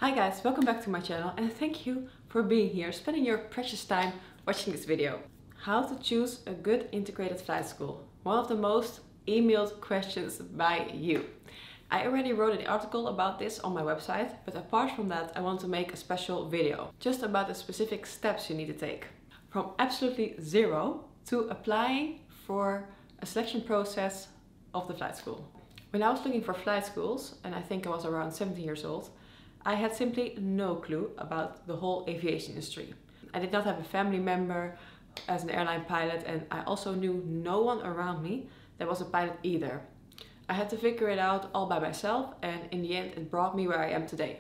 Hi guys, welcome back to my channel and thank you for being here, spending your precious time watching this video. How to choose a good integrated flight school. One of the most emailed questions by you. I already wrote an article about this on my website, but apart from that I want to make a special video just about the specific steps you need to take. From absolutely zero to applying for a selection process of the flight school. When I was looking for flight schools, and I think I was around 17 years old, I had simply no clue about the whole aviation industry. I did not have a family member as an airline pilot, and I also knew no one around me that was a pilot either. I had to figure it out all by myself, and in the end it brought me where I am today.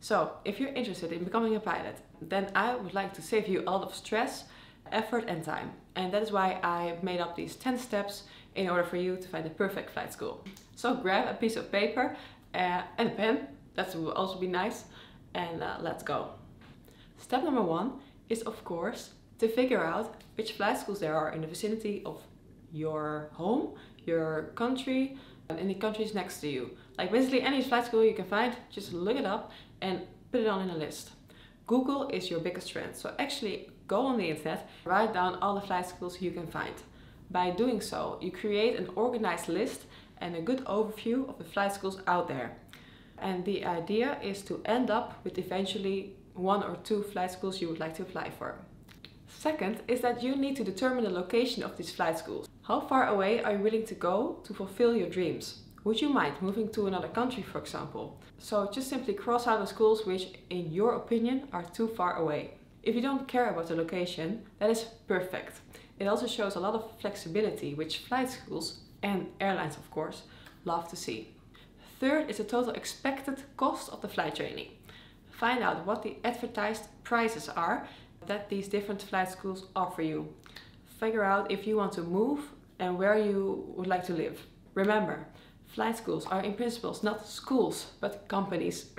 So if you're interested in becoming a pilot, then I would like to save you a lot of stress, effort and time. And that is why I made up these 10 steps in order for you to find the perfect flight school. So grab a piece of paper and a pen. That will also be nice, and let's go. Step number one is, of course, to figure out which flight schools there are in the vicinity of your home, your country, and in the countries next to you. Like basically any flight school you can find, just look it up and put it on in a list. Google is your biggest friend, so actually go on the internet, write down all the flight schools you can find. By doing so, you create an organized list and a good overview of the flight schools out there. And the idea is to end up with eventually 1 or 2 flight schools you would like to apply for. Second is that you need to determine the location of these flight schools. How far away are you willing to go to fulfill your dreams? Would you mind moving to another country, for example? So just simply cross out the schools which, in your opinion, are too far away. If you don't care about the location, that is perfect. It also shows a lot of flexibility, which flight schools, and airlines of course, love to see. Third is the total expected cost of the flight training. Find out what the advertised prices are that these different flight schools offer you. Figure out if you want to move and where you would like to live. Remember, flight schools are in principle not schools, but companies.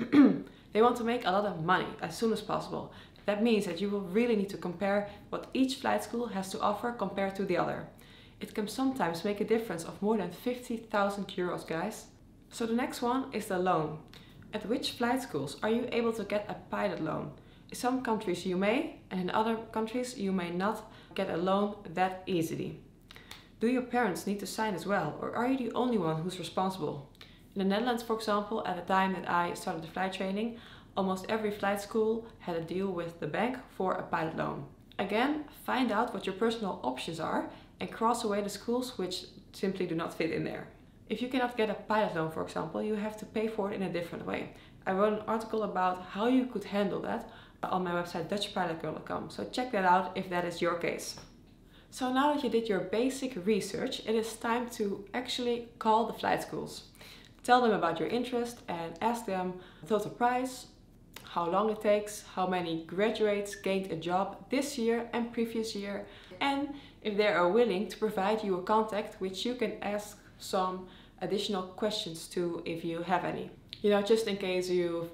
They want to make a lot of money as soon as possible. That means that you will really need to compare what each flight school has to offer compared to the other. It can sometimes make a difference of more than 50,000 euros, guys. So the next one is the loan. At which flight schools are you able to get a pilot loan? In some countries you may, and in other countries you may not get a loan that easily. Do your parents need to sign as well, or are you the only one who's responsible? In the Netherlands, for example, at the time that I started the flight training, almost every flight school had a deal with the bank for a pilot loan. Again, find out what your personal options are and cross away the schools which simply do not fit in there. If you cannot get a pilot loan, for example, you have to pay for it in a different way. I wrote an article about how you could handle that on my website DutchPilotGirl.com, so check that out if that is your case. So now that you did your basic research, it is time to actually call the flight schools. Tell them about your interest and ask them the total price, how long it takes, how many graduates gained a job this year and previous year, and if they are willing to provide you a contact which you can ask some additional questions to if you have any. You know, just in case you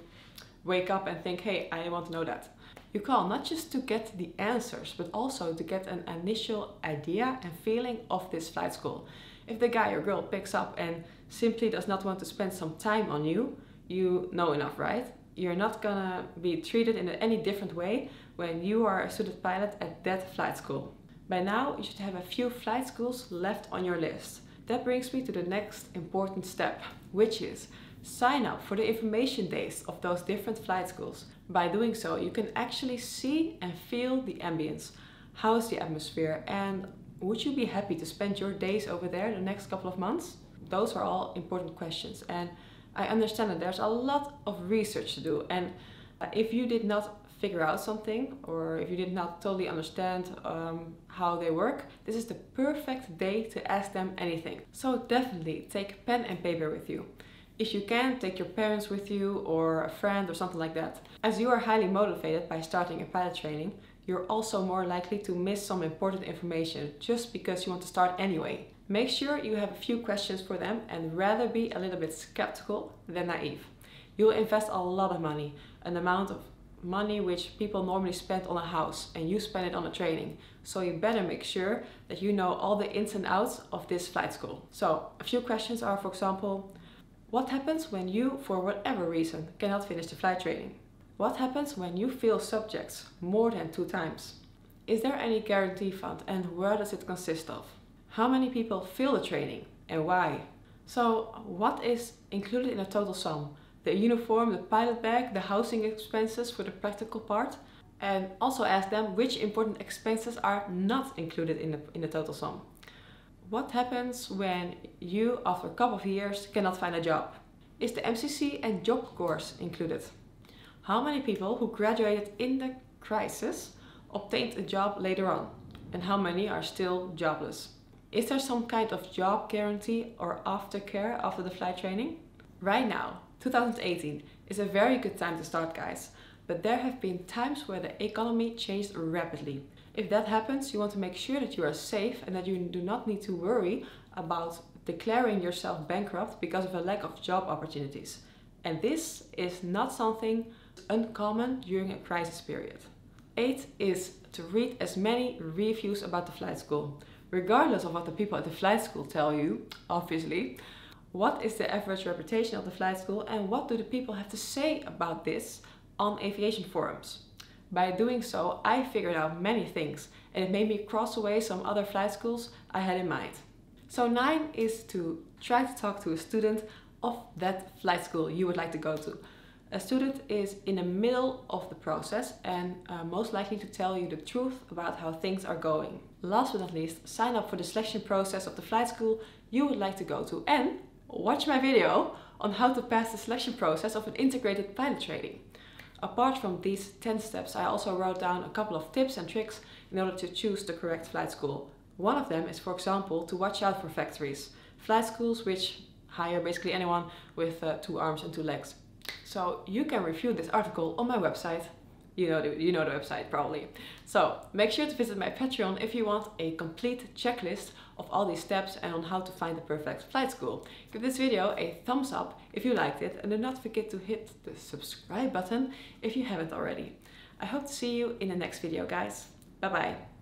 wake up and think, hey, I want to know that. You call not just to get the answers, but also to get an initial idea and feeling of this flight school. If the guy or girl picks up and simply does not want to spend some time on you, you know enough, right? You're not gonna be treated in any different way when you are a student pilot at that flight school. By now, you should have a few flight schools left on your list. That brings me to the next important step, which is sign up for the information days of those different flight schools. By doing so, you can actually see and feel the ambience. How is the atmosphere, and would you be happy to spend your days over there the next couple of months? Those are all important questions, and I understand that there's a lot of research to do, and if you did not figure out something, or if you did not totally understand how they work, this is the perfect day to ask them anything. So definitely take pen and paper with you. If you can, take your parents with you or a friend or something like that. As you are highly motivated by starting a pilot training, you're also more likely to miss some important information just because you want to start anyway. Make sure you have a few questions for them and rather be a little bit skeptical than naive. You'll invest a lot of money, an amount of money which people normally spend on a house, and you spend it on a training. So you better make sure that you know all the ins and outs of this flight school. So a few questions are, for example, What happens when you, for whatever reason, cannot finish the flight training? What happens when you fail subjects more than 2 times? Is there any guarantee fund and where does it consist of? How many people fail the training and why? So what is included in a total sum? The uniform, the pilot bag, the housing expenses for the practical part? And also ask them which important expenses are not included in the total sum. What happens when you, after a couple of years, cannot find a job? Is the MCC and job course included? How many people who graduated in the crisis obtained a job later on? And how many are still jobless? Is there some kind of job guarantee or aftercare after the flight training? Right now, 2018, is a very good time to start, guys. But there have been times where the economy changed rapidly. If that happens, you want to make sure that you are safe and that you do not need to worry about declaring yourself bankrupt because of a lack of job opportunities. And this is not something uncommon during a crisis period. 8 is to read as many reviews about the flight school. Regardless of what the people at the flight school tell you, obviously, what is the average reputation of the flight school and what do the people have to say about this on aviation forums? By doing so, I figured out many things and it made me cross away some other flight schools I had in mind. So 9 is to try to talk to a student of that flight school you would like to go to. A student is in the middle of the process and most likely to tell you the truth about how things are going. Last but not least, sign up for the selection process of the flight school you would like to go to and watch my video on how to pass the selection process of an integrated pilot training. Apart from these 10 steps, I also wrote down a couple of tips and tricks in order to choose the correct flight school. One of them is, for example, to watch out for factories. Flight schools which hire basically anyone with 2 arms and 2 legs. So you can review this article on my website. You know the website probably. So make sure to visit my Patreon if you want a complete checklist of all these steps and on how to find the perfect flight school. Give this video a thumbs up if you liked it and do not forget to hit the subscribe button if you haven't already. I hope to see you in the next video, guys. Bye bye.